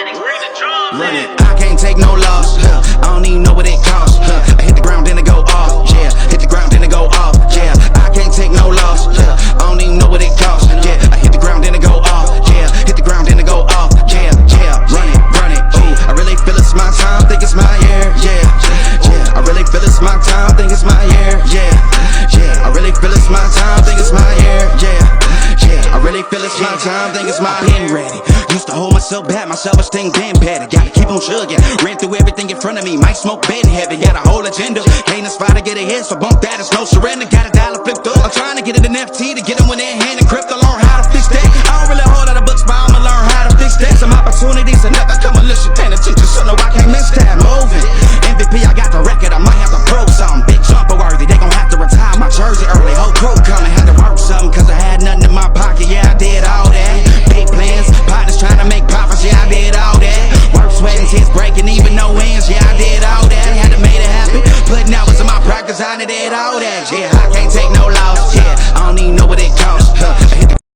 Run it, I can't take no loss, I don't even know what it costs, I hit the ground then it go off, yeah. Hit the ground then it go off, yeah. I can't take no loss, I don't even know what it costs, yeah. I hit the ground then it go off, yeah. Hit the ground then it go off, yeah, yeah. Run it, ooh. I really feel it's my time, think it's my year, yeah, yeah. I really feel it's my time, think it's my year, yeah, yeah. I really feel it's my time, think it's my year, yeah, yeah. I really feel it's my time, think it's my been ready. Used to hold myself back, my self-esteem been better. Gotta keep on chugging, ran through everything in front of me. Might smoke bed heavy, got a whole agenda. Can't aspire to get ahead, so bump that, it's no surrender. Got a dollar flipped up, I'm trying to get it an FT to get them when they're handing crypto. Learn how to fix that. I don't really hold out of books, but I'ma learn how to fix that. Some opportunities and never come unless you paying attention, so no, I can't miss that. Moving, MVP, I got the record, I might have to prove something. Big jumper worthy, they gon' have to retire my jersey early. Whole crew coming, had to work something, cause I had nothing in my pocket, yeah, I did all that. Big plans, partners trying to make profits, yeah, I did all that. Work, sweat, and tears breaking, even no ends, yeah, I did all that. Had to make it happen, putting hours in my practice, I did all that. Yeah, I can't take no loss, yeah, I don't even know what it costs.